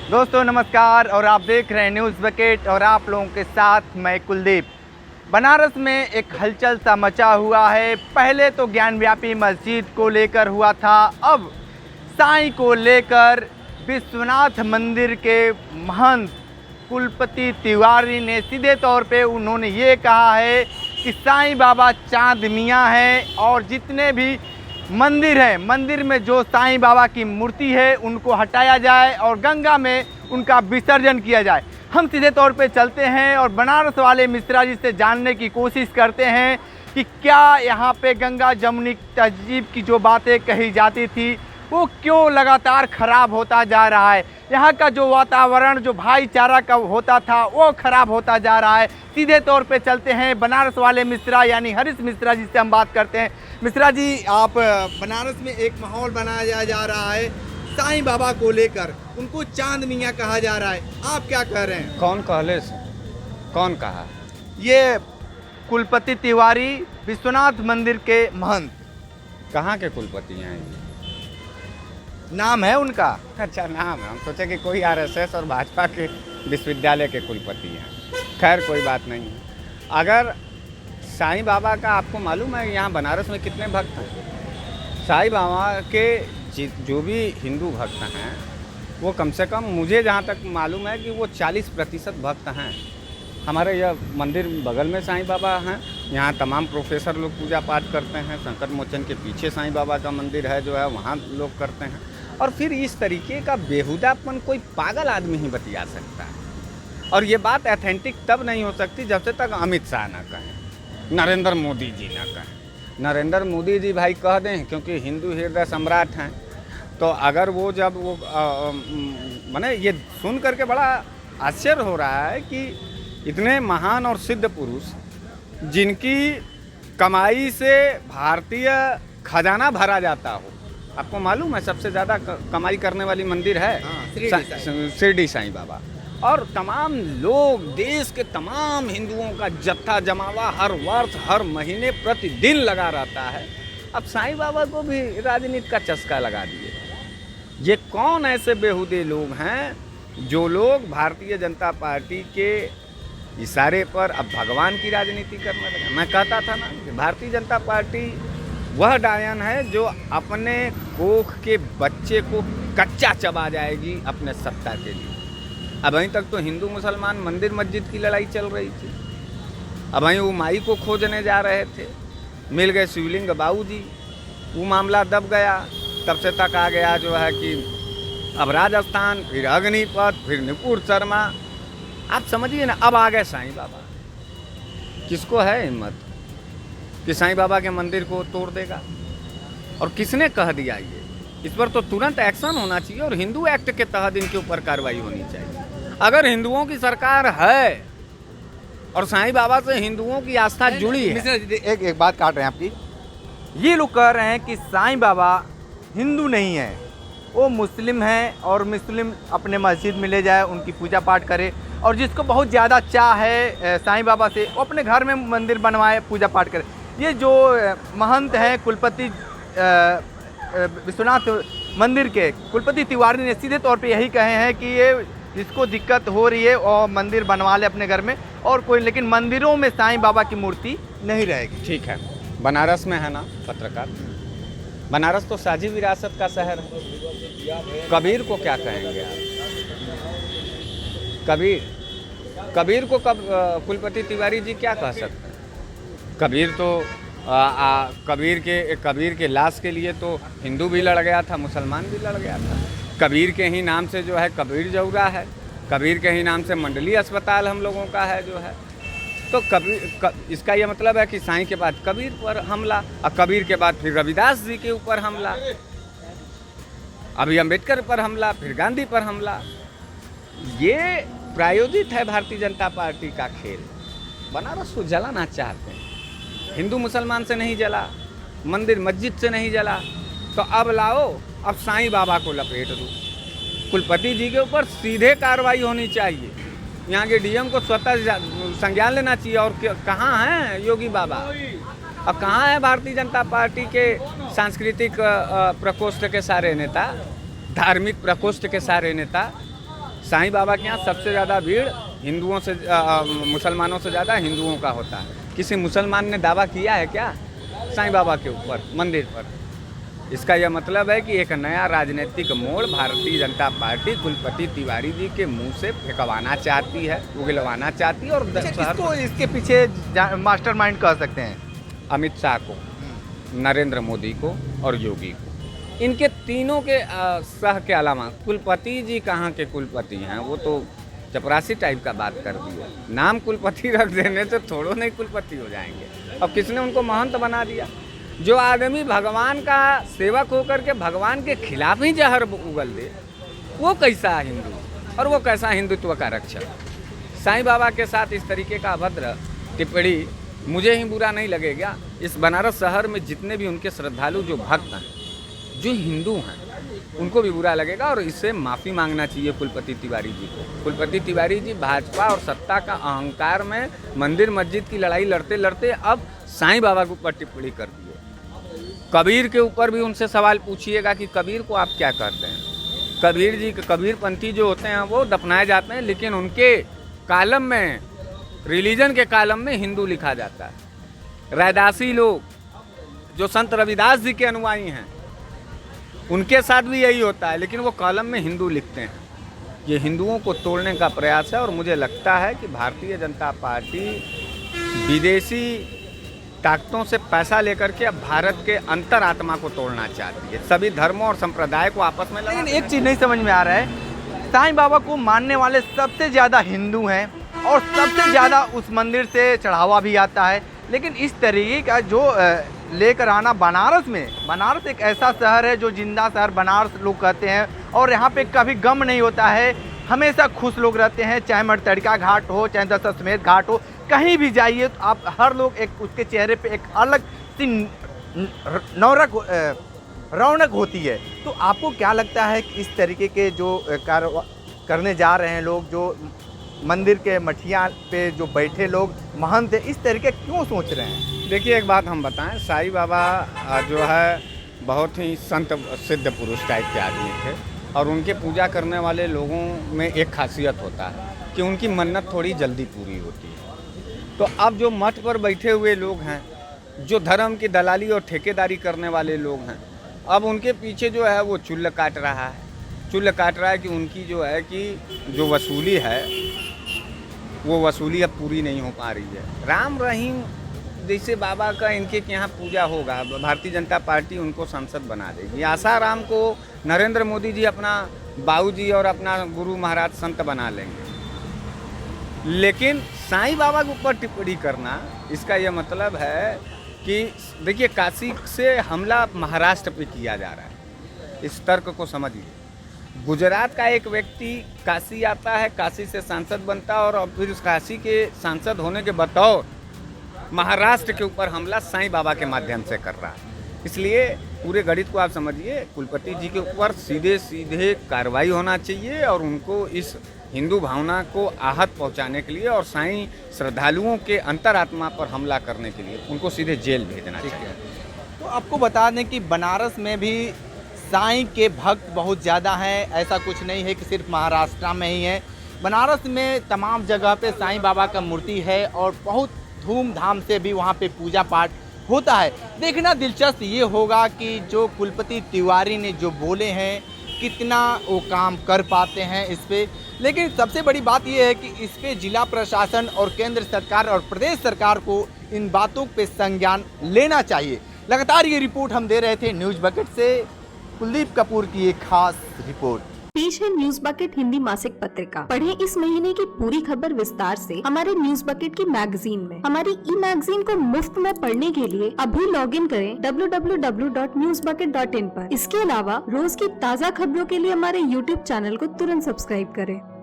दोस्तों नमस्कार और आप देख रहे हैं न्यूज़ बकेट और आप लोगों के साथ मैं कुलदीप। बनारस में एक हलचल सा मचा हुआ है। पहले तो ज्ञानव्यापी मस्जिद को लेकर हुआ था, अब साईं को लेकर विश्वनाथ मंदिर के महंत कुलपति तिवारी ने सीधे तौर पे उन्होंने ये कहा है कि साईं बाबा चांद मियाँ हैं और जितने भी मंदिर है, मंदिर में जो साईं बाबा की मूर्ति है उनको हटाया जाए और गंगा में उनका विसर्जन किया जाए। हम सीधे तौर पे चलते हैं और बनारस वाले मिश्रा जी से जानने की कोशिश करते हैं कि क्या यहाँ पे गंगा जमुनी तहजीब की जो बातें कही जाती थी वो क्यों लगातार ख़राब होता जा रहा है। यहाँ का जो वातावरण जो भाईचारा का होता था वो ख़राब होता जा रहा है। सीधे तौर पे चलते हैं बनारस वाले मिश्रा यानी हरीश मिश्रा जी से हम बात करते हैं। मिश्रा जी, आप बनारस में एक माहौल बनाया जा रहा है साईं बाबा को लेकर, उनको चांद मियाँ कहा जा रहा है, आप क्या कह रहे हैं? कौन कहले से? कौन कहा? ये कुलपति तिवारी विश्वनाथ मंदिर के महंत। कहाँ के कुलपति हैं? नाम है उनका? अच्छा, नाम है। हम सोचे कि कोई आरएसएस और भाजपा के विश्वविद्यालय के कुलपति हैं। खैर कोई बात नहीं है। अगर साईं बाबा का आपको मालूम है यहाँ बनारस में कितने भक्त हैं? साईं बाबा के जो भी हिंदू भक्त हैं वो कम से कम मुझे जहाँ तक मालूम है कि वो 40% भक्त हैं। हमारे यह मंदिर बगल में साईं बाबा हैं, यहाँ तमाम प्रोफेसर लोग पूजा पाठ करते हैं। संकट मोचन के पीछे साईं बाबा का मंदिर है जो है, वहाँ लोग करते हैं। और फिर इस तरीके का बेहुदापन कोई पागल आदमी ही बतिया सकता है। और ये बात ऑथेंटिक तब नहीं हो सकती जब से तक अमित शाह ना कहें, नरेंद्र मोदी जी ना कहें। नरेंद्र मोदी जी भाई कह दें क्योंकि हिंदू हृदय सम्राट हैं, तो अगर वो जब वो माने ये सुन करके बड़ा आश्चर्य हो रहा है कि इतने महान और सिद्ध पुरुष जिनकी कमाई से भारतीय खजाना भरा जाता हो, आपको मालूम है सबसे ज़्यादा कमाई करने वाली मंदिर है शिरडी साईं बाबा। और तमाम लोग, देश के तमाम हिंदुओं का जत्था जमावा हर वर्ष हर महीने प्रतिदिन लगा रहता है। अब साईं बाबा को भी राजनीति का चस्का लगा दिए। ये कौन ऐसे बेहुदे लोग हैं जो लोग भारतीय जनता पार्टी के इशारे पर अब भगवान की राजनीति करने लगे? मैं कहता था ना कि भारतीय जनता पार्टी वह डायन है जो अपने कोख के बच्चे को कच्चा चबा जाएगी अपने सत्ता के लिए। अब अभी तक तो हिंदू मुसलमान मंदिर मस्जिद की लड़ाई चल रही थी, अब वहीं वो माई को खोजने जा रहे थे, मिल गए शिवलिंग बाबू जी, वो मामला दब गया। तब से तक आ गया जो है कि अब राजस्थान, फिर अग्निपथ, फिर नुपुर शर्मा, आप समझिए ना। अब आ गए साईं बाबा। किसको है हिम्मत कि साईं बाबा के मंदिर को तोड़ देगा? और किसने कह दिया ये? इस पर तो तुरंत एक्शन होना चाहिए और हिंदू एक्ट के तहत इनके ऊपर कार्रवाई होनी चाहिए। अगर हिंदुओं की सरकार है और साईं बाबा से हिंदुओं की आस्था जुड़ी है। एक बात काट रहे हैं आपकी। ये लोग कह रहे हैं कि साईं बाबा हिंदू नहीं है, वो मुस्लिम हैं और मुस्लिम अपने मस्जिद में ले जाए, उनकी पूजा पाठ करे, और जिसको बहुत ज़्यादा चाह है साईं बाबा से वो अपने घर में मंदिर बनवाए, पूजा पाठ करे। ये जो महंत हैं कुलपति विश्वनाथ मंदिर के कुलपति तिवारी ने सीधे तौर पे यही कहे हैं कि ये जिसको दिक्कत हो रही है और मंदिर बनवा ले अपने घर में और कोई, लेकिन मंदिरों में साईं बाबा की मूर्ति नहीं रहेगी। ठीक है, बनारस में है ना पत्रकार, बनारस तो साझी विरासत का शहर है। कबीर को क्या कहेंगे आप? कबीर को कब कुलपति तिवारी जी क्या कह सकते हैं? कबीर तो कबीर के लाश के लिए तो हिंदू भी लड़ गया था, मुसलमान भी लड़ गया था। कबीर के ही नाम से जो है कबीर जौरा है, कबीर के ही नाम से मंडली अस्पताल हम लोगों का है जो है। तो इसका ये मतलब है कि साईं के बाद कबीर पर हमला, और कबीर के बाद फिर रविदास जी के ऊपर हमला, अभी अम्बेडकर पर हमला, फिर गांधी पर हमला। ये प्रायोजित है भारतीय जनता पार्टी का खेल। बनारस को जलाना चाहते हैं, हिंदू मुसलमान से नहीं जला, मंदिर मस्जिद से नहीं जला, तो अब लाओ, अब साईं बाबा को लपेट दो। कुलपति जी के ऊपर सीधे कार्रवाई होनी चाहिए। यहाँ के डीएम को स्वतः संज्ञान लेना चाहिए। और कहाँ हैं योगी बाबा? अब कहाँ है भारतीय जनता पार्टी के सांस्कृतिक प्रकोष्ठ के सारे नेता, धार्मिक प्रकोष्ठ के सारे नेता? साईं बाबा के यहाँ सबसे ज़्यादा भीड़ हिंदुओं से मुसलमानों से ज़्यादा हिंदुओं का होता है। किसी मुसलमान ने दावा किया है क्या साईं बाबा के ऊपर मंदिर पर? इसका यह मतलब है कि एक नया राजनीतिक मोड़ भारतीय जनता पार्टी कुलपति तिवारी जी के मुंह से फेंकवाना चाहती है, उगलवाना चाहती है। और किसको इसके पीछे मास्टरमाइंड कह सकते हैं? अमित शाह को, नरेंद्र मोदी को और योगी को। इनके तीनों के सह के अलावा कुलपति जी कहाँ के कुलपति हैं? वो तो चपरासी टाइप का बात कर दी है। नाम कुलपति रख देने से थोड़ो नहीं कुलपति हो जाएंगे। अब किसने उनको महंत बना दिया? जो आदमी भगवान का सेवक होकर के भगवान के खिलाफ ही जहर उगल दे, वो कैसा हिंदू और वो कैसा हिंदुत्व का रक्षक? साईं बाबा के साथ इस तरीके का अभद्र टिप्पणी मुझे ही बुरा नहीं लगेगा। इस बनारस शहर में जितने भी उनके श्रद्धालु जो भक्त हैं, जो हिंदू हैं, उनको भी बुरा लगेगा और इससे माफ़ी मांगना चाहिए कुलपति तिवारी जी को। कुलपति तिवारी जी भाजपा और सत्ता का अहंकार में मंदिर मस्जिद की लड़ाई लड़ते लड़ते अब साईं बाबा के ऊपर टिप्पणी कर दी है। कबीर के ऊपर भी उनसे सवाल पूछिएगा कि कबीर को आप क्या करते हैं? कबीर जी के कबीरपंथी जो होते हैं वो दफनाए जाते हैं, लेकिन उनके कालम में, रिलीजन के कालम में हिंदू लिखा जाता है। रैदासी लोग जो संत रविदास जी के अनुयायी हैं, उनके साथ भी यही होता है, लेकिन वो कॉलम में हिंदू लिखते हैं। ये हिंदुओं को तोड़ने का प्रयास है और मुझे लगता है कि भारतीय जनता पार्टी विदेशी ताकतों से पैसा लेकर के अब भारत के अंतरात्मा को तोड़ना चाहती है। सभी धर्मों और संप्रदाय को आपस में लेकिन एक चीज़ नहीं समझ में आ रहा है, साईं बाबा को मानने वाले सबसे ज़्यादा हिंदू हैं और सबसे ज़्यादा उस मंदिर से चढ़ावा भी आता है, लेकिन इस तरीके का जो लेकर आना बनारस में, बनारस एक ऐसा शहर है जो जिंदा शहर बनारस लोग कहते हैं और यहाँ पे कभी गम नहीं होता है, हमेशा खुश लोग रहते हैं। चाहे मर्तड़का घाट हो, चाहे दशाश्वमेध घाट हो, कहीं भी जाइए तो आप हर लोग एक उसके चेहरे पे एक अलग सी रौनक होती है। तो आपको क्या लगता है कि इस तरीके के जो करने जा रहे हैं लोग, जो मंदिर के मठिया पे जो बैठे लोग महंत हैं, इस तरीके क्यों सोच रहे हैं? देखिए, एक बात हम बताएं, साईं बाबा जो है बहुत ही संत सिद्ध पुरुष टाइप के आदमी थे और उनके पूजा करने वाले लोगों में एक खासियत होता है कि उनकी मन्नत थोड़ी जल्दी पूरी होती है। तो अब जो मठ पर बैठे हुए लोग हैं, जो धर्म की दलाली और ठेकेदारी करने वाले लोग हैं, अब उनके पीछे जो है वो चुल्ल काट रहा है। चुल्ल काट रहा है कि उनकी जो है कि जो वसूली है वो वसूली अब पूरी नहीं हो पा रही है। राम रहीम जैसे बाबा का इनके यहाँ पूजा होगा, भारतीय जनता पार्टी उनको सांसद बना देगी। आसाराम को नरेंद्र मोदी जी अपना बाबू जी और अपना गुरु महाराज संत बना लेंगे। लेकिन साईं बाबा के ऊपर टिप्पणी करना, इसका यह मतलब है कि देखिए, काशी से हमला महाराष्ट्र पे किया जा रहा है। इस तर्क को समझिए। गुजरात का एक व्यक्ति काशी आता है, काशी से सांसद बनता है और फिर उस काशी के सांसद होने के बतौर महाराष्ट्र के ऊपर हमला साईं बाबा के माध्यम से कर रहा है। इसलिए पूरे गणित को आप समझिए, कुलपति जी के ऊपर सीधे सीधे कार्रवाई होना चाहिए और उनको इस हिंदू भावना को आहत पहुंचाने के लिए और साईं श्रद्धालुओं के अंतरात्मा पर हमला करने के लिए उनको सीधे जेल भेजना चाहिए। तो आपको बता दें कि बनारस में भी साईं के भक्त बहुत ज़्यादा हैं। ऐसा कुछ नहीं है कि सिर्फ महाराष्ट्र में ही है, बनारस में तमाम जगह पे साईं बाबा का मूर्ति है और बहुत धूमधाम से भी वहाँ पे पूजा पाठ होता है। देखना दिलचस्प ये होगा कि जो कुलपति तिवारी ने जो बोले हैं कितना वो काम कर पाते हैं इस पे। लेकिन सबसे बड़ी बात ये है कि इस पे जिला प्रशासन और केंद्र सरकार और प्रदेश सरकार को इन बातों पे संज्ञान लेना चाहिए। लगातार ये रिपोर्ट हम दे रहे थे न्यूज़ बकेट से। कुलदीप कपूर की एक खास रिपोर्ट। पेश है न्यूज़ बकेट हिंदी मासिक पत्रिका। पढ़ें इस महीने की पूरी खबर विस्तार से हमारे न्यूज़ बकेट की मैगजीन में। हमारी ई मैगजीन को मुफ्त में पढ़ने के लिए अभी लॉगिन करें www.newsbucket.in पर। इसके अलावा रोज की ताज़ा खबरों के लिए हमारे YouTube चैनल को तुरंत सब्सक्राइब करें।